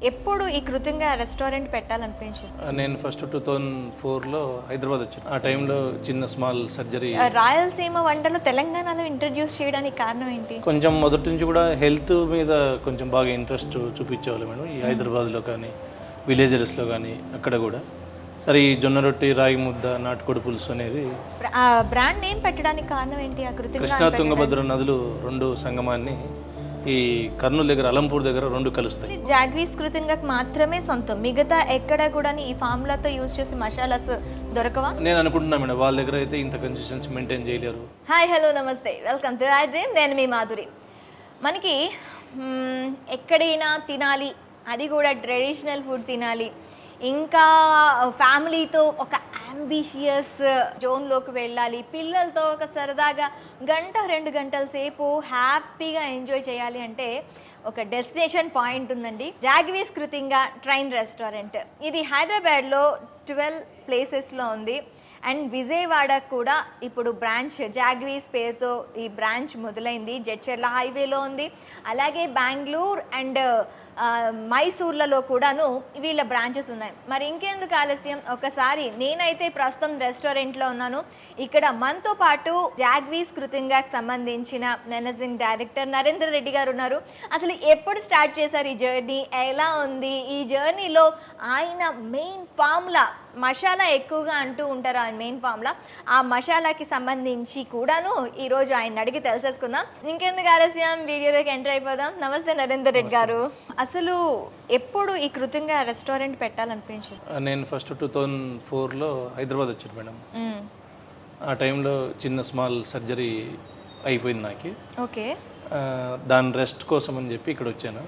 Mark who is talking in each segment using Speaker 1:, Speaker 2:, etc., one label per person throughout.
Speaker 1: ఎప్పుడు ఈ కృతంగా రెస్టారెంట్ పెట్టాలనిపించింది?
Speaker 2: నేను ఫస్ట్ 2004లో హైదరాబాద్ వచ్చాను. ఆ టైంలో చిన్న స్మాల్ సర్జరీ.
Speaker 1: రాయలసీమ వంటలు తెలంగాణలో ఇంట్రడ్యూస్ చేయడానికి కారణం ఏంటి?
Speaker 2: కొంచెం మొదటి నుంచి కూడా హెల్త్ మీద కొంచెం బాగా ఇంట్రెస్ట్ చూపించేవాళ్ళు మేడం. ఈ హైదరాబాద్లో కానీ విలేజెస్లో కానీ అక్కడ కూడా. సరే, ఈ జొన్న రొట్టి, రాగి ముద్ద, నాటుకోడి పులుసు అనేది
Speaker 1: బ్రాండ్ నేమ్ పెట్టడానికి కారణం ఏంటి? ఆ కృతంగా
Speaker 2: కృష్ణా తుంగభద్ర నదులు రెండు సంగమాన్ని ఈ కర్నూలు దగ్గర, అలంపూర్ దగ్గర రెండు కలుస్తాయి.
Speaker 1: జాగ్వీస్ కృతంగాకి మాత్రమే సొంతం, మిగతా ఎక్కడ కూడా ఈ ఫార్ములాతో యూజ్ చేసే మసాలాస్ దొరకవా?
Speaker 2: నేను అనుకుంటున్నా మేడం, వాళ్ళ దగ్గర అయితే ఇంత కన్సిస్టెన్సీ మెయింటైన్ చేయలేరు.
Speaker 1: హాయ్, హలో, నమస్తే, వెల్కమ్ టు ఐ డ్రీమ్. నేను మీ మాధురి. మనకి ఎక్కడైనా తినాలి, అది కూడా ట్రెడిషనల్ ఫుడ్ తినాలి, ఇంకా ఫ్యామిలీతో ఒక అంబిషియస్ జోన్లోకి వెళ్ళాలి, పిల్లలతో ఒక సరదాగా 1-2 గంటల సేపు హ్యాపీగా ఎంజాయ్ చేయాలి అంటే ఒక డెస్టినేషన్ పాయింట్ ఉందండి. జాగ్వీస్ కృతంగా ట్రైన్ రెస్టారెంట్. ఇది హైదరాబాద్లో 12 ప్లేసెస్లో ఉంది. అండ్ విజయవాడకు కూడా ఇప్పుడు బ్రాంచ్ జాగ్వీస్ పేరుతో ఈ బ్రాంచ్ మొదలైంది. జడ్చర్ల హైవేలో ఉంది. అలాగే బెంగళూరు అండ్ మైసూర్లలో కూడాను వీళ్ళ బ్రాంచెస్ ఉన్నాయి. మరి ఇంకెందుకు ఆలస్యం, ఒకసారి నేనైతే ప్రస్తుతం రెస్టారెంట్లో ఉన్నాను. ఇక్కడ మనతో పాటు జాగ్వీస్ కృతంగాకి సంబంధించిన మేనేజింగ్ డైరెక్టర్ నరేందర్ రెడ్డి గారు ఉన్నారు. అసలు ఎప్పుడు స్టార్ట్ చేశారు ఈ జర్నీ, ఎలా ఉంది ఈ జర్నీలో? ఆయన మెయిన్ ఫార్ములా మసాలా ఎక్కువగా అంటూ ఉంటారు, ఆయన మెయిన్ ఫార్ములా. ఆ మసాలాకి సంబంధించి కూడాను ఈరోజు ఆయన అడిగి తెలిసేసుకుందాం. ఇంకెందుకు ఆలస్యం, వీడియోలోకి ఎంటర్ అయిపోదాం. నమస్తే నరేందర్ రెడ్డి గారు. అసలు ఎప్పుడు ఈ కృతంగా రెస్టారెంట్ పెట్టాలనిపించింది?
Speaker 2: నేను ఫస్ట్ 2004లో హైదరాబాద్ వచ్చాను మేడం. ఆ టైంలో చిన్న స్మాల్ సర్జరీ అయిపోయింది నాకు.
Speaker 1: ఓకే.
Speaker 2: దాని రెస్ట్ కోసం అని చెప్పి ఇక్కడ వచ్చాను.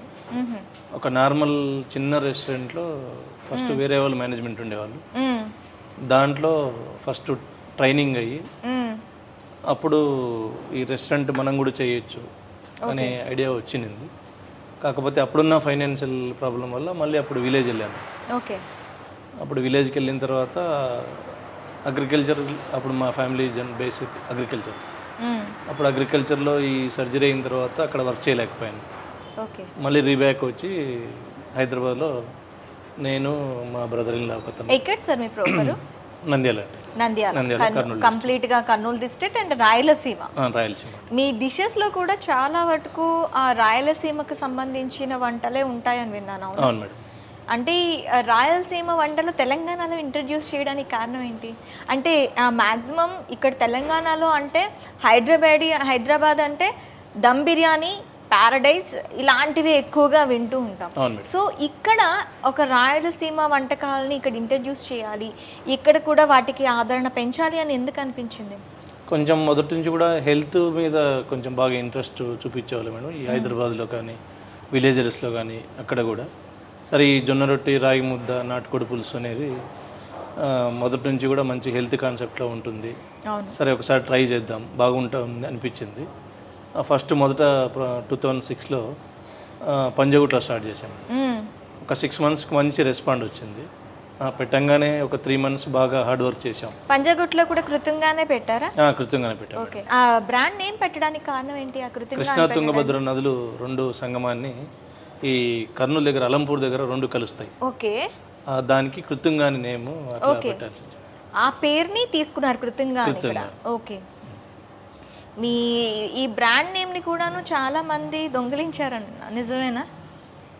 Speaker 2: ఒక నార్మల్ చిన్న రెస్టారెంట్లో ఫస్ట్ వేరే వాళ్ళు మేనేజ్మెంట్ ఉండేవాళ్ళు. దాంట్లో ఫస్ట్ ట్రైనింగ్ అయ్యి అప్పుడు ఈ రెస్టారెంట్ మనం కూడా చేయొచ్చు అనే ఐడియా వచ్చింది. కాకపోతే అప్పుడున్న ఫైనాన్షియల్ ప్రాబ్లం వల్ల మళ్ళీ అప్పుడు విలేజ్ వెళ్ళాను.
Speaker 1: ఓకే.
Speaker 2: అప్పుడు విలేజ్కి వెళ్ళిన తర్వాత అగ్రికల్చర్, అప్పుడు మా ఫ్యామిలీ బేసిక్ అగ్రికల్చర్. అప్పుడు అగ్రికల్చర్లో ఈ సర్జరీ అయిన తర్వాత అక్కడ వర్క్ చేయలేకపోయాను.
Speaker 1: ఓకే.
Speaker 2: మళ్ళీ రీబ్యాక్ వచ్చి హైదరాబాద్లో నేను, మా బ్రదర్ ఇన్ లా ఒకతను.
Speaker 1: ఎక్కడ సార్ మీ ప్రాపర్?
Speaker 2: నంద్యాల.
Speaker 1: కంప్లీట్ గా Kurnool district and Rayalaseema.
Speaker 2: Rayalaseema.
Speaker 1: Me dishes లో కూడా చాలా వరకు ఆ రాయలసీమకు సంబంధించిన వంటలే ఉంటాయని విన్నాను.
Speaker 2: అవును మేడం.
Speaker 1: అంటే రాయలసీమ వంటలు తెలంగాణలో ఇంట్రడ్యూస్ చేయడానికి కారణం ఏంటి? అంటే మ్యాక్సిమం ఇక్కడ తెలంగాణలో అంటే హైదరాబాద్ అంటే దమ్ బిర్యానీ, ప్యారడైజ్ ఇలాంటివి ఎక్కువగా వింటూ ఉంటాం. సో ఇక్కడ ఒక రాయలసీమ వంటకాలని ఇక్కడ ఇంట్రడ్యూస్ చేయాలి, ఇక్కడ కూడా వాటికి ఆదరణ పెంచాలి అని ఎందుకు అనిపించింది?
Speaker 2: కొంచెం మొదటి నుంచి కూడా హెల్త్ మీద కొంచెం బాగా ఇంట్రెస్ట్ చూపించేవాళ్ళు మేడం. ఈ హైదరాబాద్లో కానీ విలేజెస్లో కానీ అక్కడ కూడా. సరే, ఈ జొన్న రొట్టి, రాగి ముద్ద, నాటుకోడి పులుసు అనేది మొదటి నుంచి కూడా మంచి హెల్త్ కాన్సెప్ట్లో ఉంటుంది. సరే, ఒకసారి ట్రై చేద్దాం, బాగుంటుంది అనిపించింది. ఫస్ట్ మొదట 2006లో పంజగుట్లో స్టార్ట్ చేశాము. ఒక 6 monthsకి మంచి రెస్పాండ్ వచ్చింది. పెట్టంగానే ఒక 3 months బాగా హార్డ్ వర్క్ చేసాం.
Speaker 1: పంజగుట్లో కూడా కృతంగానే పెట్టారా?
Speaker 2: కృతంగానే పెట్టాం.
Speaker 1: ఓకే. ఆ బ్రాండ్ నేమ్ పెట్టడానికి కారణం ఏంటి? ఆ
Speaker 2: కృష్ణా తుంగభద్ర నదులు రెండు సంగమాన్ని ఈ కర్నూలు దగ్గర, అలంపూర్ దగ్గర రెండు కలుస్తాయి.
Speaker 1: ఓకే.
Speaker 2: దానికి కృతంగా అని నేమ్ అట్లా పెట్టాల్సి వచ్చింది.
Speaker 1: ఆ పేరుని తీసుకున్నారు కృతంగా. ఓకే. మీ ఈ బ్రాండ్ నేమ్ని కూడాను చాలా మంది దొంగిలించారన్న, నిజమేనా?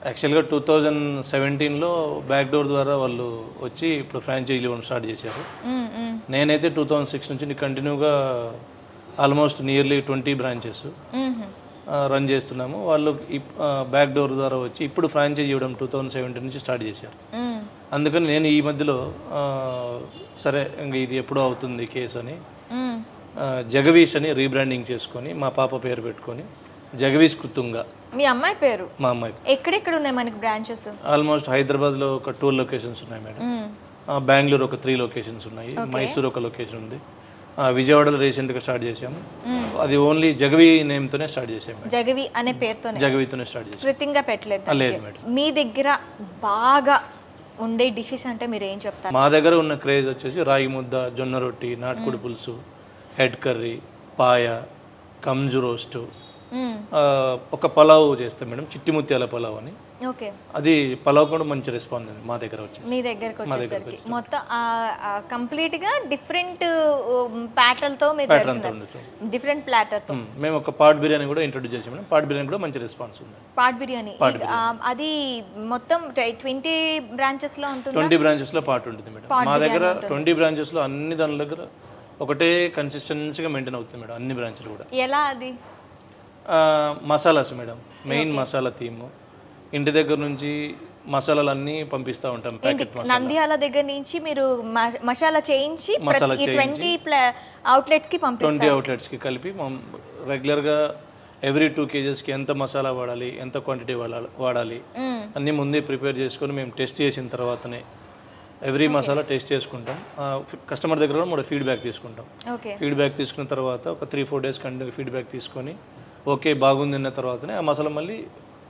Speaker 2: యాక్చువల్గా 2017లో బ్యాక్ డోర్ ద్వారా వాళ్ళు వచ్చి ఇప్పుడు ఫ్రాంచైజీ ఇవ్వడం స్టార్ట్ చేశారు. నేనైతే 2006 నుంచి కంటిన్యూగా ఆల్మోస్ట్ నియర్లీ 20 బ్రాంచెస్ రన్ చేస్తున్నాము. వాళ్ళు బ్యాక్ డోర్ ద్వారా వచ్చి ఇప్పుడు ఫ్రాంచైజీ ఇవ్వడం 2017 నుంచి స్టార్ట్ చేశారు. అందుకని నేను ఈ మధ్యలో సరే ఇంక ఇది ఎప్పుడో అవుతుంది కేసు అని జగవీష్ అని రీబ్రాండింగ్ చేసుకొని మా పాప పేరు పెట్టుకొని జగవీష్ కృతుంగా.
Speaker 1: మీ అమ్మాయి పేరు?
Speaker 2: మా అమ్మాయి.
Speaker 1: ఎక్కడెక్కడ ఉన్నాయి మనకి బ్రాంచెస్?
Speaker 2: ఆల్మోస్ట్ హైదరాబాద్లో ఒక 2 లొకేషన్స్ ఉన్నాయి మేడం, బెంగళూరు ఒక 3 లొకేషన్స్ ఉన్నాయి, మైసూర్ ఒక లొకేషన్ ఉంది, విజయవాడలో రీసెంట్గా స్టార్ట్ చేసాము. అది ఓన్లీ జగవి నేమ్తోనే స్టార్ట్ చేసాము.
Speaker 1: జగవి అనే పేరుతోనే,
Speaker 2: జగవితోనే స్టార్ట్ చేసాము.
Speaker 1: కృతంగా పెట్టలేదు?
Speaker 2: లేదు మేడం.
Speaker 1: మీ దగ్గర బాగా ఉండే డిషెస్ అంటే మీరు ఏం చెప్తారు?
Speaker 2: మా దగ్గర ఉన్న క్రేజ్ వచ్చేసి రాగి ముద్ద, జొన్న రొట్టి, నాటుకోడి పులుసు, హెడ్ కర్రీ, పాయ, కంజు రోస్టు, ఒక పలావ్ చేస్తాం మేడం, చిట్టి ముత్యాల పలావ్ అని.
Speaker 1: ఓకే.
Speaker 2: అది పలావ్ కూడా మంచి రెస్పాన్స్ ఉంది మా దగ్గర వచ్చేసి.
Speaker 1: మీ దగ్గరకు వచ్చేసరికి మొత్తం కంప్లీట్ గా డిఫరెంట్ ప్యాటర్న్ తో మీరు డిఫరెంట్ ప్లాటర్ తో
Speaker 2: మేము ఒక పాట్ బిర్యానీ కూడా ఇంట్రొడ్యూస్ చేసాం మేడం. పాట్ బిర్యానీ కూడా మంచి రెస్పాన్స్ ఉంది.
Speaker 1: పాట్ బిర్యానీ అది మొత్తం 20 బ్రాంచెస్ లో ఉంటుంది.
Speaker 2: 20 బ్రాంచెస్ లో పాట్ ఉంటుంది మేడం. మా దగ్గర 20 బ్రాంచెస్ లో అన్ని దాని దగ్గర ఒకటే కన్సిస్టెన్సీగా మెయింటైన్ అవుతుంది మేడం, అన్ని బ్రాంచ్లు కూడా.
Speaker 1: ఎలా అది?
Speaker 2: Masalas madam, main masala theme. ఇంటి దగ్గర నుంచి మసాలాలు అన్నీ పంపిస్తూ ఉంటాం. ప్యాకెట్
Speaker 1: నంద్యాల దగ్గర నుంచి మీరు మసాలా చేయించి 20 అవుట్లెట్స్ కి పంపిస్తారు.
Speaker 2: 20 అవుట్లెట్స్ కి కలిపి రెగ్యులర్గా ఎవ్రీ 2 kgsకి ఎంత మసాలా వాడాలి, ఎంత క్వాంటిటీ వాడాలి అన్నీ ముందే ప్రిపేర్ చేసుకొని మేము టెస్ట్ చేసిన తర్వాతనే ఎవ్రీ మసాలా టెస్ట్ చేసుకుంటాం. కస్టమర్ దగ్గర కూడా ఫీడ్బ్యాక్ తీసుకుంటాం. ఫీడ్బ్యాక్ తీసుకున్న తర్వాత ఒక 3-4 days కంటిన్యూ ఫీడ్బ్యాక్ తీసుకొని ఓకే బాగుంది అన్న తర్వాతనే ఆ మసాలా మళ్ళీ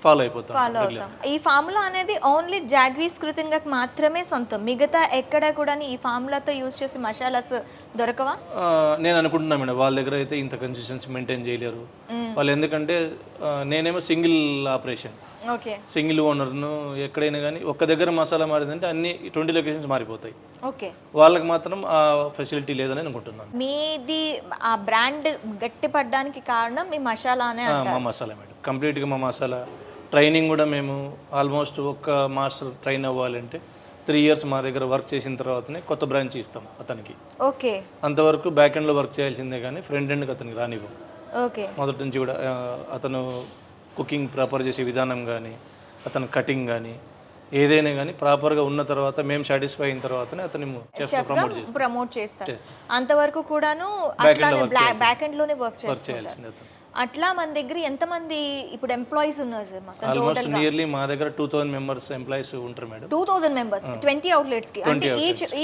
Speaker 2: ఫాలో అవుతాం.
Speaker 1: ఈ ఫార్ములా అనేది ఓన్లీ జాగ్వీస్ కృతంగాకి మాత్రమే సొంతం, మిగతా ఎక్కడ కూడా ఈ ఫార్ములాతో యూజ్ చేసే మసాలాస్ దొరకవా?
Speaker 2: నేను అనుకుంటున్నా మేడం, వాళ్ళ దగ్గర అయితే ఇంత కన్సిస్టెన్సీ మెయింటైన్ చేయలేరు వాళ్ళు. ఎందుకంటే నేనేమో సింగిల్ ఆపరేషన్, సింగిల్ ఓనర్ను. ఎక్కడైనా కానీ ఒక్క దగ్గర మసాలా మారిందంటే అన్ని 20 లొకేషన్స్ మారిపోతాయి. వాళ్ళకి మాత్రం ఆ ఫెసిలిటీ లేదని అనుకుంటున్నాను.
Speaker 1: మీది ఆ బ్రాండ్ గట్టిపడడానికి కారణం మీ మసాలానే?
Speaker 2: మా మసాలా మేడం, కంప్లీట్గా మా మసాలా. ట్రైనింగ్ కూడా మేము ఆల్మోస్ట్ ఒక్క మాస్టర్ ట్రైన్ అవ్వాలంటే 3 years మా దగ్గర వర్క్ చేసిన తర్వాతనే కొత్త బ్రాంచ్ ఇస్తాం అతనికి.
Speaker 1: ఓకే.
Speaker 2: అంతవరకు బ్యాక్ ఎండ్లో వర్క్ చేయాల్సిందే కానీ ఫ్రంట్ ఎండ్కి అతనికి రానివ్వం.
Speaker 1: ఓకే.
Speaker 2: మొదటి నుంచి కూడా అతను కుకింగ్ ప్రాపర్ చేసే విధానం కానీ, అతను కటింగ్ కానీ ఏదైనా కానీ ప్రాపర్గా ఉన్న తర్వాత మేము సాటిస్ఫై అయిన తర్వాతనే అతను
Speaker 1: ప్రమోట్ చేస్తాం. అంతవరకు కూడాను బ్యాక్ ఎండ్ లోనే వర్క్ చేయాల్సిందే. అట్లా మన దగ్గర ఎంతమంది ఇప్పుడు ఎంప్లాయీస్ ఉన్నారు సార్?
Speaker 2: ఆల్మోస్ట్ నియర్లీ మా దగ్గర 2000 members ఎంప్లాయీస్ ఉంటారు మేడం.
Speaker 1: 2000 members 20 అవుట్లెట్స్ కి, అంటే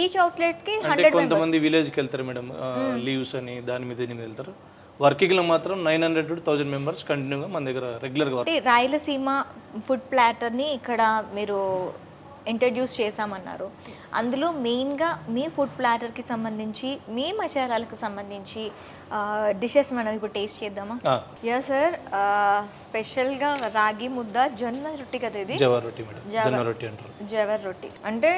Speaker 1: ఈచ్ అవుట్లెట్ కి 100 members.
Speaker 2: కొంతమంది విలేజ్ కి వెళ్తారు మేడం, లీవ్స్ అని దాని మీద వెళ్తారు. వర్కింగ్ లో మాత్రం 900 to 1000 members కంటిన్యూగా మన దగ్గర రెగ్యులర్ గా.
Speaker 1: రాయలసీమ ఫుడ్ ప్లాటర్ ని ఇక్కడ మీరు ఇంట్రడ్యూస్ చేశామన్నారు. అందులో మెయిన్గా మీ ఫుడ్ ప్లాటర్కి సంబంధించి, మీ మసాలాలకు సంబంధించి డిషెస్ మనం ఇప్పుడు టేస్ట్ చేద్దామా? Yeah sir. స్పెషల్గా రాగి ముద్ద, జొన్న రొట్టి కదా ఇది?
Speaker 2: జవర్ రొట్టి మేడం. జొన్న రొట్టి అంటారు.
Speaker 1: జవర్ రొట్టి అంటే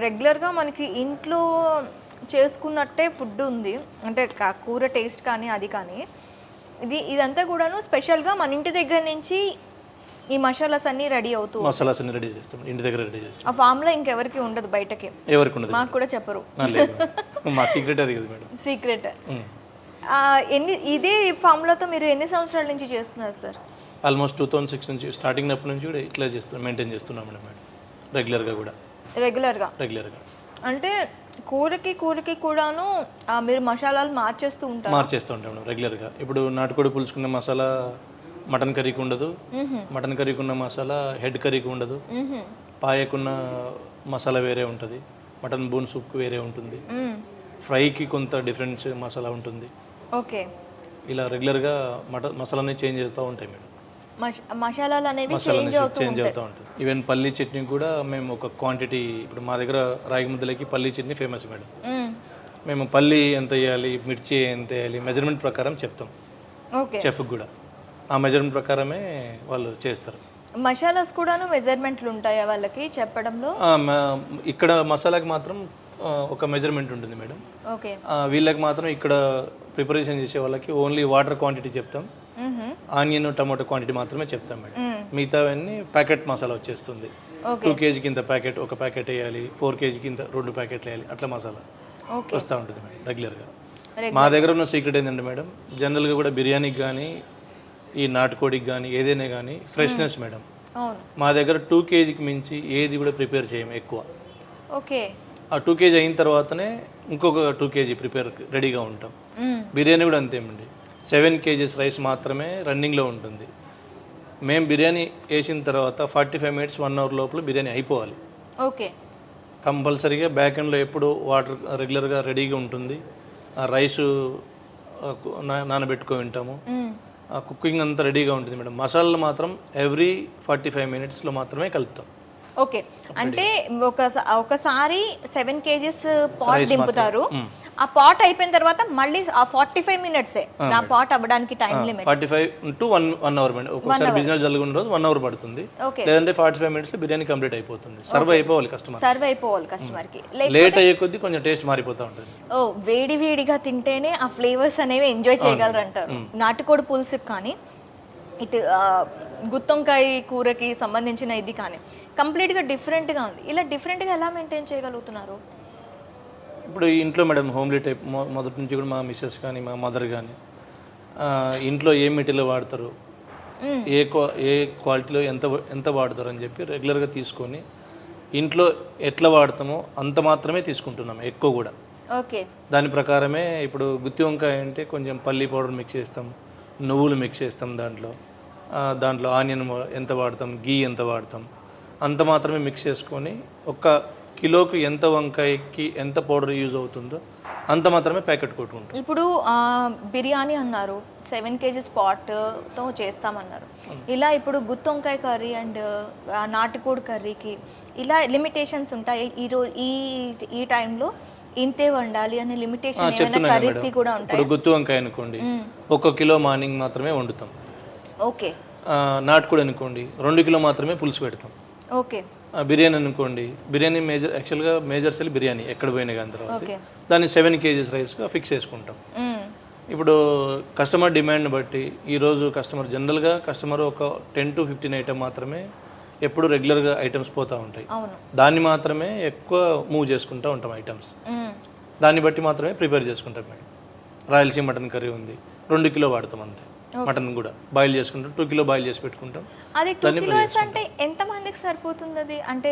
Speaker 1: రెగ్యులర్గా మనకి ఇంట్లో చేసుకున్నట్టే ఫుడ్ ఉంది, అంటే కూర టేస్ట్ కానీ అది కానీ. ఇదంతా కూడాను స్పెషల్గా మన ఇంటి దగ్గర నుంచి ఈ మసాలాస్ అన్ని రెడీ అవుతూ,
Speaker 2: మసాలాస్ అన్ని రెడీ చేస్తాం ఇంటి దగ్గర రెడీ చేస్తాం.
Speaker 1: ఆ ఫామ్లో ఇంకెవరికి ఉండదు, బయటకి
Speaker 2: ఎవరికి ఉండదు,
Speaker 1: మాకు కూడా చెప్పరు.
Speaker 2: మా సీక్రెట్ అది కదా మేడం.
Speaker 1: సీక్రెట్. ఇదే ఫామ్లతో మీరు ఎన్ని సంవత్సరాల నుంచి చేస్తున్నారు సార్?
Speaker 2: ఆల్మోస్ట్ 2006 నుంచి స్టార్టింగ్ అప్పటి నుంచి కూడా ఇట్లా చేస్తున్నాం, మెయింటైన్ చేస్తున్నాం మేడం. రెగ్యులర్గా కూడా. రెగ్యులర్గా
Speaker 1: అంటే కూరకి కూడాను మీరు మసాలాలు మార్చేస్తూ ఉంటాం
Speaker 2: మేడం రెగ్యులర్గా. ఇప్పుడు నాటుకోడి పులుసుకున్న మసాలా మటన్ కర్రీకి ఉండదు, మటన్ కర్రీకి ఉన్న మసాలా హెడ్ కర్రీకి ఉండదు, పాయకున్న మసాలా వేరే ఉంటుంది, మటన్ బోన్ సూప్కి వేరే ఉంటుంది, ఫ్రైకి కొంత డిఫరెంట్ మసాలా ఉంటుంది.
Speaker 1: ఓకే.
Speaker 2: ఇలా రెగ్యులర్గా మసాలాని చేంజ్ చేస్తూ ఉంటాయి మేడం.
Speaker 1: మసాలాలు అనేవి చేంజ్ అవుతూ
Speaker 2: ఉంటుంది. ఈవెన్ పల్లీ చట్నీ కూడా మేము ఒక క్వాంటిటీ, ఇప్పుడు మా దగ్గర రాగి ముద్దలకి పల్లీ చట్నీ ఫేమస్ మేడం. మేము పల్లీ ఎంత వేయాలి, మిర్చి ఎంత వేయాలి మెజర్మెంట్ ప్రకారం చెప్తాం చెఫ్కి కూడా. ఆ మెజర్మెంట్ ప్రకారమే వాళ్ళు చేస్తారు.
Speaker 1: మసాలాస్ కూడాను మెజర్మెంట్లు ఉంటాయా వాళ్ళకి చెప్పడంలో?
Speaker 2: ఇక్కడ మసాలాకి మాత్రం ఒక మెజర్మెంట్ ఉంటుంది మేడం.
Speaker 1: ఓకే.
Speaker 2: వీళ్ళకి మాత్రం ఇక్కడ ప్రిపరేషన్ చేసే వాళ్ళకి ఓన్లీ వాటర్ క్వాంటిటీ చెప్తాం, ఆనియన్ టమాటో క్వాంటిటీ మాత్రమే చెప్తాం మేడం. మిగతావన్నీ ప్యాకెట్ మసాలా వచ్చేస్తుంది. 2 kg ఇంత ప్యాకెట్, ఒక ప్యాకెట్ వేయాలి, 4 kg ఇంత 2 ప్యాకెట్లు వేయాలి, అట్లా మసాలా వస్తూ ఉంటుంది మేడం రెగ్యులర్గా. మా దగ్గర ఉన్న సీక్రెట్ ఏంటంటే మేడం, జనరల్గా కూడా బిర్యానీకి కానీ ఈ నాటుకోడికి కానీ ఏదైనా కానీ ఫ్రెష్నెస్ మేడం. మా దగ్గర 2 kgకి మించి ఏది కూడా ప్రిపేర్ చేయము ఎక్కువ.
Speaker 1: ఓకే.
Speaker 2: ఆ 2 kg అయిన తర్వాతనే ఇంకొక 2 kg ప్రిపేర్ రెడీగా ఉంటాం. బిర్యానీ కూడా అంతేమండి, 7 kgs రైస్ మాత్రమే రన్నింగ్లో ఉంటుంది. మేము బిర్యానీ వేసిన తర్వాత 45 minutes 1 hour లోపల బిర్యానీ అయిపోవాలి.
Speaker 1: ఓకే.
Speaker 2: కంపల్సరీగా బ్యాక్ ఎండ్లో ఎప్పుడు వాటర్ రెగ్యులర్గా రెడీగా ఉంటుంది. ఆ రైసు నానబెట్టుకొని ఉంటాము. ఆ కుకింగ్ అంతా రెడీగా ఉంటుంది మేడం. మసాలాలు మాత్రం ఎవ్రీ 45 minutesలో మాత్రమే కలుపుతాం.
Speaker 1: ఓకే, అంటే ఒకసారి 7 kgs పాట్ దింపుతారు. ఆ పాట్ అయిపోయిన తర్వాత మళ్ళీ ఆ 45 minutes నా పాట్ అవ్వడానికి time limit
Speaker 2: 45 to 1 hour madam. ఒక్కొక్కసారి బిజినెస్ జరుగుతున్న రోజు 1 hour పడుతుంది, లేదంటే 45 minutesలో బిర్యానీ కంప్లీట్ అయిపోతుంది. సర్వ్ అయిపోవాలి కస్టమర్ కి. లేట్ అయ్యే కొద్దీ కొంచెం టేస్ట్ మారిపోతూ ఉంటుంది.
Speaker 1: ఓ, వేడి వేడిగా తింటేనే ఆ ఫ్లేవర్స్ అనేవి ఎంజాయ్ చేయగలరు అంటారు. నాటుకోడి పులుసుకి కానీ ఇటు గుత్తొంకాయ కూరకి సంబంధించిన ఇది కానీ కంప్లీట్గా డిఫరెంట్గా ఉంది. ఇలా డిఫరెంట్గా ఎలా మెయింటైన్ చేయగలుగుతున్నారు?
Speaker 2: ఇప్పుడు ఇంట్లో మేడం హోమ్లీ టైప్ మొదటి నుంచి కూడా మా మిస్సెస్ కానీ మా మదర్ కానీ ఇంట్లో ఏ మెటీరియల్ వాడతారు, ఏ క్వాలిటీలో ఎంత వాడతారు అని చెప్పి రెగ్యులర్గా తీసుకొని ఇంట్లో ఎట్లా వాడతామో అంత మాత్రమే తీసుకుంటున్నాం, ఎక్కువ కూడా.
Speaker 1: ఓకే.
Speaker 2: దాని ప్రకారమే ఇప్పుడు గుత్తి వంకాయ అంటే కొంచెం పల్లి పౌడర్ మిక్స్ చేస్తాం, నువ్వులు మిక్స్ చేస్తాం, దాంట్లో ఆనియన్ ఎంత వాడతాం, గీ ఎంత వాడతాం అంత మాత్రమే మిక్స్ చేసుకొని ఒక్క కిలోకి ఎంత వంకాయకి ఎంత పౌడర్ యూజ్ అవుతుందో అంత మాత్రమే ప్యాకెట్ కొట్టుకుంటాం.
Speaker 1: ఇప్పుడు బిర్యానీ అన్నారు, 7 kgs పాట్తో చేస్తామన్నారు. ఇలా ఇప్పుడు గుత్తొంకాయ కర్రీ అండ్ నాటుకోడి కర్రీకి ఇలా లిమిటేషన్స్ ఉంటాయి. ఈ టైంలో ఇంతే వండాలి అనే లిమిటేషన్ ఏమైనా కర్రీస్కి కూడా ఉంటాయి?
Speaker 2: ఇప్పుడు గుత్తి వంకాయ అనుకోండి, 1 కిలో మార్నింగ్ మాత్రమే వండుతాం.
Speaker 1: ఓకే.
Speaker 2: నాటుకోడి అనుకోండి 2 కిలో మాత్రమే పులుసు పెడతాం.
Speaker 1: ఓకే.
Speaker 2: బిర్యానీ అనుకోండి, బిర్యానీ యాక్చువల్గా మేజర్ సెల్ బిర్యానీ ఎక్కడ పోయినా కానీ తర్వాత దాన్ని 7 kgs రైస్గా ఫిక్స్ చేసుకుంటాం. ఇప్పుడు కస్టమర్ డిమాండ్ బట్టి ఈరోజు జనరల్గా కస్టమర్ ఒక 10 to 15 ఐటమ్ మాత్రమే ఎప్పుడు రెగ్యులర్గా ఐటమ్స్ పోతూ ఉంటాయి. దాన్ని మాత్రమే ఎక్కువ మూవ్ చేసుకుంటూ ఉంటాం ఐటమ్స్. దాన్ని బట్టి మాత్రమే ప్రిపేర్ చేసుకుంటాం మేడం. రాయలసీమ మటన్ కర్రీ ఉంది, 2 కిలో వాడతాం అంతే. మటన్ కూడా బాయిల్ చేసుకుంటాం, 2 కిలో బాయిల్ చేసి పెట్టుకుంటాం.
Speaker 1: అది 2 kilos అంటే ఎంత మందికి సరిపోతుంది? అది అంటే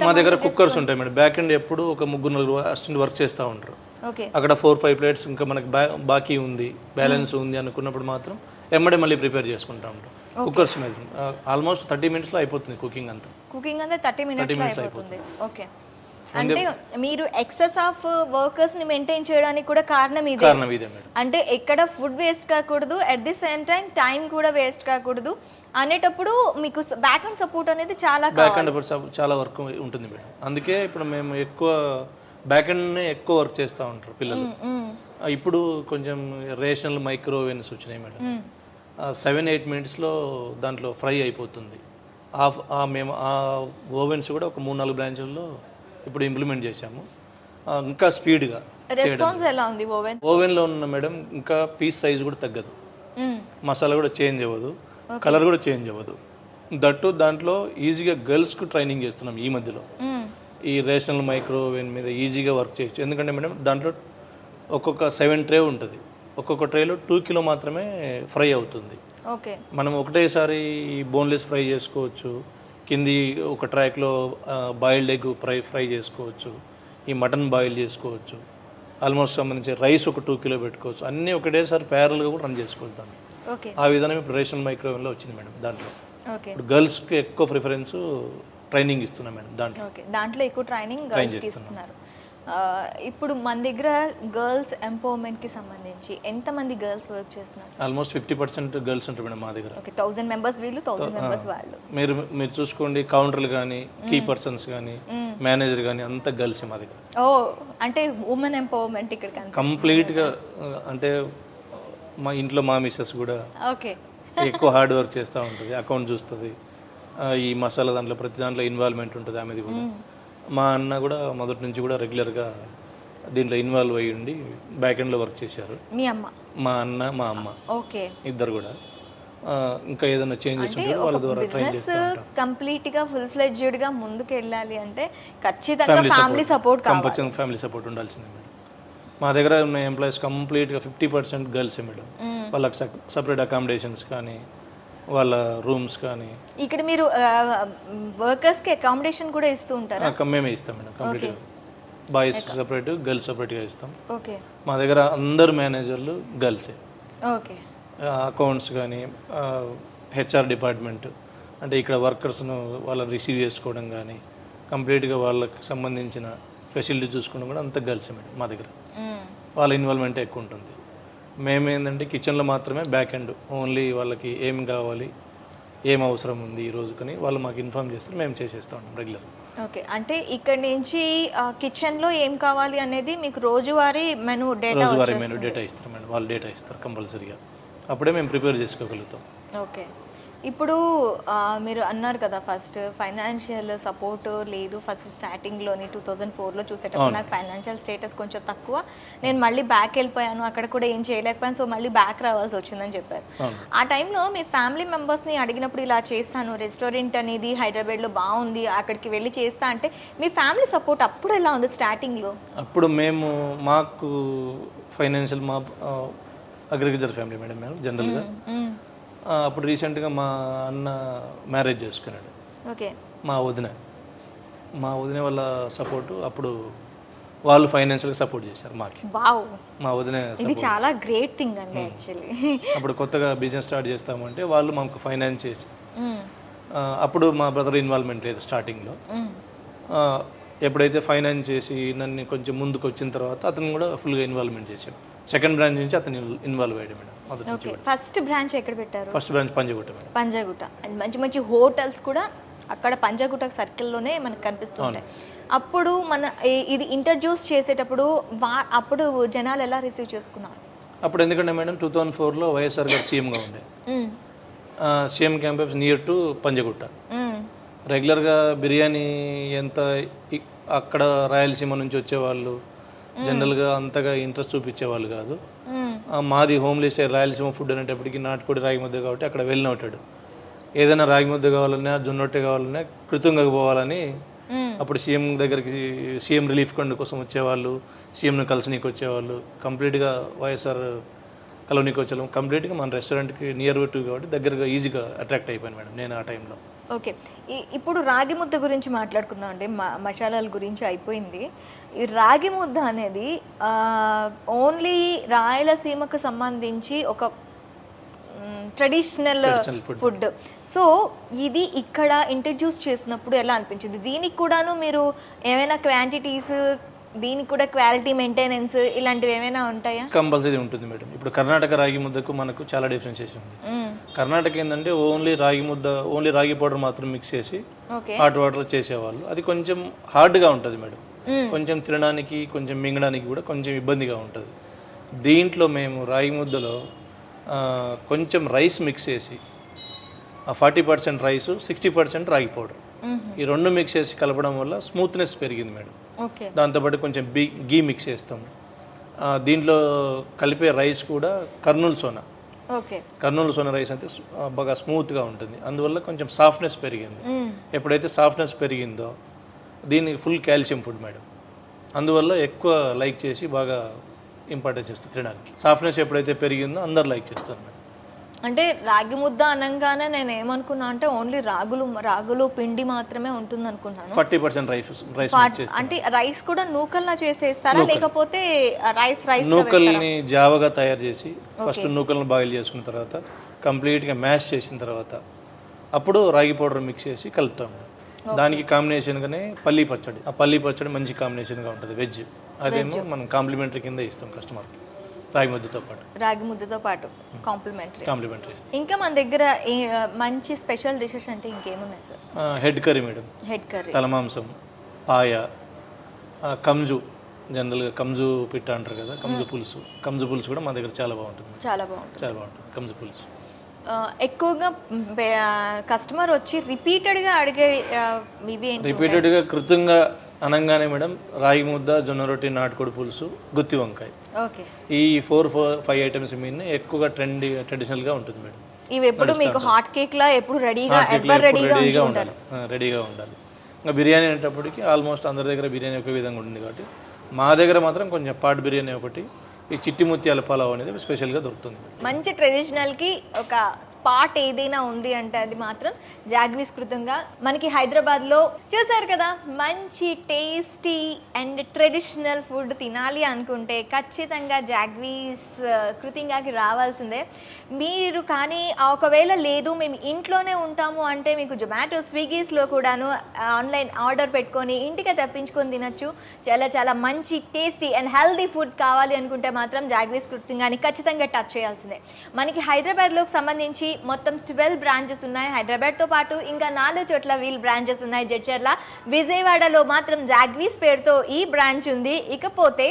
Speaker 2: మా దగ్గర కుక్కర్స్ ఉంటాయి మేడం. బ్యాక్ ఎండ్ ఎప్పుడు ఒక 3-4 అసిస్టెంట్ వర్క్ చేస్తూ ఉంటారు. అక్కడ 4-5 plates ఇంకా మనకి బాకీ ఉంది, బ్యాలెన్స్ ఉంది అనుకున్నప్పుడు మాత్రం ఎమ్మడే మళ్ళీ ప్రిపేర్ చేసుకుంటా ఉంటాం. కుక్కర్స్ మీద ఆల్మోస్ట్ 30 minutesలో అయిపోతుంది కుకింగ్ అంతా
Speaker 1: 30 minutesలో అయిపోతుంది. ఓకే. అంటే మీరు ఎక్సెస్ ఆఫ్ వర్కర్స్ ని మెయింటైన్ చేయడానికి కూడా కారణం ఇదే మేడం. అంటే ఎక్కడ ఫుడ్ వేస్ట్ కాకూడదు, అట్ ది సేమ్ టైం కూడా వేస్ట్ కాకూడదు అనేటప్పుడు మీకు బ్యాక్ అండ్ సపోర్ట్ అనేది
Speaker 2: చాలా వర్క్ ఉంటుంది మేడం. అందుకే ఇప్పుడు మేము ఎక్కువ బ్యాక్ అండ్నే ఎక్కువ వర్క్ చేస్తూ ఉంటారు పిల్లలు. ఇప్పుడు కొంచెం రేషనల్ మైక్రోవేవ్స్ వచ్చినాయి మేడం. 7-8 minutesలో దాంట్లో ఫ్రై అయిపోతుంది. మేము ఆ ఓవెన్స్ కూడా ఒక 3-4 బ్రాంచ్ల్లో ఇప్పుడు ఇంప్లిమెంట్ చేశాము. ఇంకా స్పీడ్గా
Speaker 1: రెస్పాన్స్ ఎలా ఉంది?
Speaker 2: ఓవెన్లో ఉన్న మేడం ఇంకా పీస్ సైజ్ కూడా తగ్గదు, మసాలా కూడా చేంజ్ అవ్వదు, కలర్ కూడా చేంజ్ అవ్వదు. దట్టు దాంట్లో ఈజీగా గర్ల్స్కు ట్రైనింగ్ చేస్తున్నాం ఈ మధ్యలో. ఈ రేషనల్ మైక్రోవేవ్ మీద ఈజీగా వర్క్ చేయొచ్చు. ఎందుకంటే మేడం దాంట్లో ఒక్కొక్క 7 ట్రే ఉంటుంది, ఒక్కొక్క ట్రేలో 2 కిలో మాత్రమే ఫ్రై అవుతుంది. మనం ఒకటేసారి బోన్లెస్ ఫ్రై చేసుకోవచ్చు, కింది ఒక ట్రాక్లో బాయిల్డ్ ఎగ్ ఫ్రై చేసుకోవచ్చు, ఈ మటన్ బాయిల్ చేసుకోవచ్చు, ఆల్మోస్ట్ సంబంధించి రైస్ ఒక 2 కిలో పెట్టుకోవచ్చు, అన్నీ ఒకటేసారి ప్యారల్గా కూడా రన్ చేసుకోవచ్చు. ఆ విధానం ఇప్పుడు రేషన్ మైక్రోవేవ్లో వచ్చింది మేడం. దాంట్లో ఇప్పుడు గర్ల్స్కి ఎక్కువ ప్రిఫరెన్స్ ట్రైనింగ్ ఇస్తున్నాం మేడం.
Speaker 1: దాంట్లో ఎక్కువ ట్రైనింగ్ గర్ల్స్కి ఇస్తున్నారు. ఇప్పుడు మన దగ్గర గర్ల్స్ ఎంపవర్మెంట్కి సంబంధించి ఎంతమంది గర్ల్స్ వర్క్ చేస్తున్నారు?
Speaker 2: ఆల్మోస్ట్ 50% గర్ల్స్ ఉంటారు మేడం మా దగ్గర.
Speaker 1: 1000 members వీళ్ళు, 1000 members వాళ్ళు.
Speaker 2: మీరు చూసుకోండి, కౌంటర్లు కానీ, కీ పర్సన్స్ కానీ, మేనేజర్ కానీ అంతా గర్ల్స్ మా దగ్గర.
Speaker 1: అంటే ఉమెన్ ఎంపవర్మెంట్ ఇక్కడ
Speaker 2: కంప్లీట్గా. అంటే మా ఇంట్లో మా మిస్సెస్ కూడా ఎక్కువ హార్డ్ వర్క్ చేస్తూ ఉంటుంది, అకౌంట్ చూస్తుంది, ఈ మసాలా దాంట్లో ప్రతి దాంట్లో ఇన్వాల్వ్మెంట్ ఉంటుంది ఆమెది కూడా. మా అన్న కూడా మొదటి నుంచి కూడా రెగ్యులర్గా దీంట్లో ఇన్వాల్వ్ అయ్యి ఉండి బ్యాక్ ఎండ్లో వర్క్ చేశారు. మా అన్న మా అమ్మ ఇద్దరు కూడా. ఇంకా ఏదైనా చేంజెస్ ఉంటే వాళ్ళ ద్వారా
Speaker 1: బిజినెస్ కంప్లీట్ గా ఫుల్ ఫ్లెడ్జ్డ్ గా ముందుకు వెళ్ళాలి అంటే ఖచ్చితంగా ఫ్యామిలీ సపోర్ట్ కావాలి.
Speaker 2: ఫ్యామిలీ సపోర్ట్ ఉండాల్సిందే మేడం. మా దగ్గర ఉన్న ఎంప్లాయీస్ కంప్లీట్గా 50% గర్ల్సే మేడం. వాళ్ళకి సపరేట్ అకామిడేషన్స్ కానీ, వాళ్ళ రూమ్స్ కానీ.
Speaker 1: ఇక్కడ మీరు వర్కర్స్కి అకామిడేషన్ కూడా ఇస్తూ ఉంటారా?
Speaker 2: మేమే ఇస్తాం మేడం కంప్లీట్గా. బాయ్స్ సపరేట్, గర్ల్స్ సపరేట్గా ఇస్తాం.
Speaker 1: ఓకే
Speaker 2: మా దగ్గర అందరు మేనేజర్లు గర్ల్సే.
Speaker 1: ఓకే
Speaker 2: అకౌంట్స్ కానీ, హెచ్ఆర్ డిపార్ట్మెంట్, అంటే ఇక్కడ వర్కర్స్ను వాళ్ళని రిసీవ్ చేసుకోవడం కానీ, కంప్లీట్గా వాళ్ళకి సంబంధించిన ఫెసిలిటీ చూసుకోవడం కూడా అంత గర్ల్స్ మేడం మా దగ్గర. వాళ్ళ ఇన్వాల్వ్మెంట్ ఎక్కువ ఉంటుంది. మేమేంటంటే కిచెన్లో మాత్రమే బ్యాక్ ఎండ్, ఓన్లీ వాళ్ళకి ఏం కావాలి, ఏం అవసరం ఉంది ఈ రోజుకని వాళ్ళు మాకు ఇన్ఫామ్ చేస్తారు, మేము చేసేస్తూ ఉంటాం రెగ్యులర్.
Speaker 1: ఓకే, అంటే ఇక్కడ నుంచి కిచెన్లో ఏం కావాలి అనేది మీకు రోజువారీ మెనూ డేటా
Speaker 2: రోజువారీ మెనూ డేటా ఇస్తారు మేడం, వాళ్ళు డేటా ఇస్తారు కంపల్సరీగా, అప్పుడే మేము ప్రిపేర్ చేసుకోగలుగుతాం.
Speaker 1: ఓకే, ఇప్పుడు మీరు అన్నారు కదా ఫస్ట్ ఫైనాన్షియల్ సపోర్ట్ లేదు, ఫస్ట్ స్టార్టింగ్లోని 2004లో చూసేటప్పుడు నాకు ఫైనాన్షియల్ స్టేటస్ కొంచెం తక్కువ, నేను మళ్ళీ బ్యాక్ వెళ్ళిపోయాను, అక్కడ కూడా ఏం చేయలేకపోయాను, సో మళ్ళీ బ్యాక్ రావాల్సి వచ్చిందని చెప్పారు. ఆ టైంలో మీ ఫ్యామిలీ మెంబర్స్ని అడిగినప్పుడు ఇలా చేస్తాను, రెస్టారెంట్ అనేది హైదరాబాద్లో బాగుంది, అక్కడికి వెళ్ళి చేస్తా అంటే మీ ఫ్యామిలీ సపోర్ట్ అప్పుడు ఎలా ఉంది స్టార్టింగ్లో?
Speaker 2: అప్పుడు మాకు ఫైనాన్షియల్ మా అగ్రికల్చర్ ఫ్యామిలీ మేడం మేము జనరల్గా. అప్పుడు రీసెంట్గా మా అన్న మ్యారేజ్ చేసుకున్నాడు.
Speaker 1: ఓకే,
Speaker 2: మా వదిన వాళ్ళ సపోర్టు, అప్పుడు వాళ్ళు ఫైనాన్షియల్గా సపోర్ట్ చేశారు మాకు.
Speaker 1: వావ్,
Speaker 2: మా వదిన
Speaker 1: ఇది చాలా గ్రేట్ థింగ్ అండి యాక్చువల్లీ.
Speaker 2: అప్పుడు కొత్తగా బిజినెస్ స్టార్ట్ చేస్తామంటే వాళ్ళు మాకు ఫైనాన్స్ చేసి, అప్పుడు మా బ్రదర్ ఇన్వాల్వ్మెంట్ లేదు స్టార్టింగ్లో. ఎప్పుడైతే ఫైనాన్స్ చేసి నన్ను కొంచెం ముందుకు వచ్చిన తర్వాత అతను కూడా ఫుల్గా ఇన్వాల్వ్మెంట్ చేశాడు. సెకండ్ బ్రాంచ్ నుంచి అతను ఇన్వాల్వ్ అయ్యాడు మేడం.
Speaker 1: ఓకే, ఫస్ట్ బ్రాంచ్ ఎక్కడ పెట్టారు?
Speaker 2: First branch Panjagutta madam.
Speaker 1: Panjagutta, and మంచి మంచి హోటల్స్ కూడా అక్కడ పంజాగుట్ట సర్కిల్లోనే మనకు కనిపిస్తుంటాయి. అప్పుడు ఇది ఇంట్రడ్యూస్ చేసేటప్పుడు అప్పుడు జనాలు ఎలా రిసీవ్ చేసుకున్నారు?
Speaker 2: అప్పుడు ఎందుకంటే మేడం 2004లో వైఎస్ఆర్ గారు సీఎంగా ఉండే, CM campus near to Panjagutta. రెగ్యులర్గా బిర్యానీ ఎంత అక్కడ రాయలసీమ నుంచి వచ్చేవాళ్ళు జనరల్గా అంతగా ఇంట్రెస్ట్ చూపించేవాళ్ళు కాదు. మాది హోమ్లీ స్టైల్ రాయలసీమ ఫుడ్ అనేటప్పటికి నాటుకోడి రాగి ముద్ద కాబట్టి అక్కడ వెళ్ళిన ఉంటాడు. ఏదైనా రాగి ముద్ద కావాలన్నా, జొన్నొట్టె కావాలన్నా కృతంగా పోవాలని అప్పుడు సీఎం దగ్గరికి, సీఎం రిలీఫ్ ఫండ్ కోసం వచ్చేవాళ్ళు, సీఎంను కలిసినీకి వచ్చేవాళ్ళు, కంప్లీట్గా వైఎస్ఆర్ కలవనీకి వచ్చేవాళ్ళం. కంప్లీట్గా మన రెస్టారెంట్కి నియర్ టు కాబట్టి దగ్గరగా ఈజీగా అట్రాక్ట్ అయిపోయాను మేడం నేను ఆ టైంలో.
Speaker 1: ఓకే, ఇప్పుడు రాగి ముద్ద గురించి మాట్లాడుకుందాం అండి. మసాలాల గురించి అయిపోయింది. ఈ రాగి ముద్ద అనేది ఓన్లీ రాయలసీమకు సంబంధించి ఒక ట్రెడిషనల్ ఫుడ్. సో ఇది ఇక్కడ ఇంట్రడ్యూస్ చేసినప్పుడు ఎలా అనిపించింది? దీనికి కూడాను మీరు ఏమైనా క్వాంటిటీస్, దీనికి కూడా క్వాలిటీ మెయింటెనెన్స్ ఇలాంటివి ఏమైనా ఉంటాయా?
Speaker 2: కంపల్సరీ ఉంటుంది మేడం. ఇప్పుడు కర్ణాటక రాగి ముద్దకు మనకు చాలా డిఫరెన్షియేషన్ ఉంది. కర్ణాటక ఏంటంటే ఓన్లీ రాగి ముద్ద, ఓన్లీ రాగి పౌడర్ మాత్రం మిక్స్ చేసి హాట్ వాటర్ చేసేవాళ్ళు. అది కొంచెం హార్డ్గా ఉంటుంది మేడం, కొంచెం తినడానికి కొంచెం మింగడానికి కూడా కొంచెం ఇబ్బందిగా ఉంటుంది. దీంట్లో మేము రాగి ముద్దలో కొంచెం రైస్ మిక్స్ చేసి, 40% రైస్, 60% రాగి పౌడర్, ఈ రెండు మిక్స్ చేసి కలపడం వల్ల స్మూత్నెస్ పెరిగింది మేడం. దాంతోపాటు కొంచెం గీ మిక్స్ చేస్తాం. దీంట్లో కలిపే రైస్ కూడా కర్నూలు సోనా రైస్ అంటే బాగా స్మూత్గా ఉంటుంది, అందువల్ల కొంచెం సాఫ్ట్నెస్ పెరిగింది. ఎప్పుడైతే సాఫ్ట్నెస్ పెరిగిందో దీనికి ఫుల్ కాల్షియం ఫుడ్ మేడం, అందువల్ల ఎక్కువ లైక్ చేసి బాగా ఇంపార్టెన్స్ ఇస్తుంది తినడానికి. సాఫ్ట్నెస్ ఎప్పుడైతే పెరిగిందో అందరు లైక్ చేస్తారు మేడం.
Speaker 1: అంటే రాగి ముద్ద అనగానే నేను ఏమనుకున్నా అంటే ఓన్లీ రాగులు పిండి మాత్రమే ఉంటుంది అనుకున్నాను.
Speaker 2: 40% రైస్
Speaker 1: అంటే రైస్ కూడా నూకల్లా చేసేస్తారా, లేకపోతే రైస్
Speaker 2: నూకల్ని జావగా తయారు చేసి ఫస్ట్ నూకల్ని బాయిల్ చేసుకున్న తర్వాత కంప్లీట్గా మ్యాష్ చేసిన తర్వాత అప్పుడు రాగి పౌడర్ మిక్స్ చేసి కలుపుతాము. దానికి కాంబినేషన్గానే పల్లీ పచ్చడి, ఆ పల్లీ పచ్చడి మంచి కాంబినేషన్గా ఉంటుంది వెజ్. అదేమో మనం కాంప్లిమెంటరీ కింద ఇస్తాం కస్టమర్కి, రాగి ముద్దతో పాటు కాంప్లిమెంటరీ. ఇంకా మన దగ్గర మంచి స్పెషల్ డిషెస్ అంటే ఇంకేమున్నాయి సార్? హెడ్ కర్రీ మేడం, తలమాంసం, పాయ, కంజు, జనరల్గా కంజు పిట్ట అంటారు కదా, కంజు పులుసు కూడా మా దగ్గర చాలా బాగుంటుంది కంజు పులుసు.
Speaker 1: ఎక్కువగా కస్టమర్ వచ్చి రిపీటెడ్గా అడిగే
Speaker 2: రిపీటెడ్గా కృతంగా అనగానే మేడం రాగి ముద్ద, జొన్న రొట్టి, నాటుకోడి పులుసు, గుత్తి వంకాయ, ఈ 4-5 ఐటమ్స్ మీద ఎక్కువగా ట్రెడిషనల్గా ఉంటుంది మేడం.
Speaker 1: ఇవి ఎప్పుడు మీకు హాట్ కేక్ లా ఎప్పుడు రెడీగా
Speaker 2: ఉండాలి. ఇంకా బిర్యానీ అనేటప్పటికి ఆల్మోస్ట్ అందరి దగ్గర బిర్యానీ ఒక విధంగా ఉంటుంది కాబట్టి మా దగ్గర మాత్రం కొంచెం పాట్ బిర్యానీ ఒకటి, ఈ చిట్టి ముత్యాల పలావ్ అనేది స్పెషల్గా దొరుకుతుంది.
Speaker 1: మంచి ట్రెడిషనల్కి ఒక స్పాట్ ఏదైనా ఉంది అంటే అది మాత్రం జాగ్వీస్ కృతంగా మనకి హైదరాబాద్లో చూసారు కదా. మంచి టేస్టీ అండ్ ట్రెడిషనల్ ఫుడ్ తినాలి అనుకుంటే ఖచ్చితంగా జాగ్వీస్ కృతంగాకి రావాల్సిందే. మీరు కానీ ఒకవేళ లేదు మేము ఇంట్లోనే ఉంటాము అంటే మీకు జొమాటో స్విగ్గీస్లో కూడాను ఆన్లైన్ ఆర్డర్ పెట్టుకొని ఇంటికే తెప్పించుకొని తినచ్చు. చాలా చాలా మంచి టేస్టీ అండ్ హెల్దీ ఫుడ్ కావాలి అనుకుంటే మాత్రం జాగ్వీస్ కృతంగాని ఖచ్చితంగా టచ్ చేయాల్సిందే. మనకి హైదరాబాద్లోకి సంబంధించి మొత్తం 12 బ్రాంచెస్ ఉన్నాయి. హైదరాబాద్తో పాటు ఇంకా 4 చోట్ల వీల్ బ్రాంచెస్ ఉన్నాయి. జడ్చర్ల, విజయవాడలో మాత్రం జాగ్వీస్ పేరుతో ఈ బ్రాంచ్ ఉంది. ఇకపోతే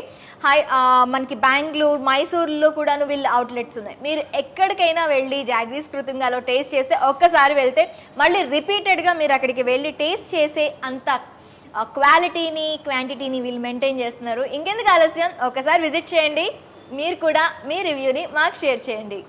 Speaker 1: మనకి బెంగళూరు, మైసూర్లో కూడాను వీళ్ళు అవుట్లెట్స్ ఉన్నాయి. మీరు ఎక్కడికైనా వెళ్ళి జాగ్వీస్ కృతంగాలో టేస్ట్ చేస్తే ఒక్కసారి వెళ్తే మళ్ళీ రిపీటెడ్గా మీరు అక్కడికి వెళ్ళి టేస్ట్ చేసే అంత క్వాలిటీని క్వాంటిటీని వీళ్ళు మెయింటైన్ చేస్తున్నారు. ఇంకెందుకు ఆలస్యం, ఒకసారి విజిట్ చేయండి. మీరు కూడా మీ రివ్యూని మాకు షేర్ చేయండి.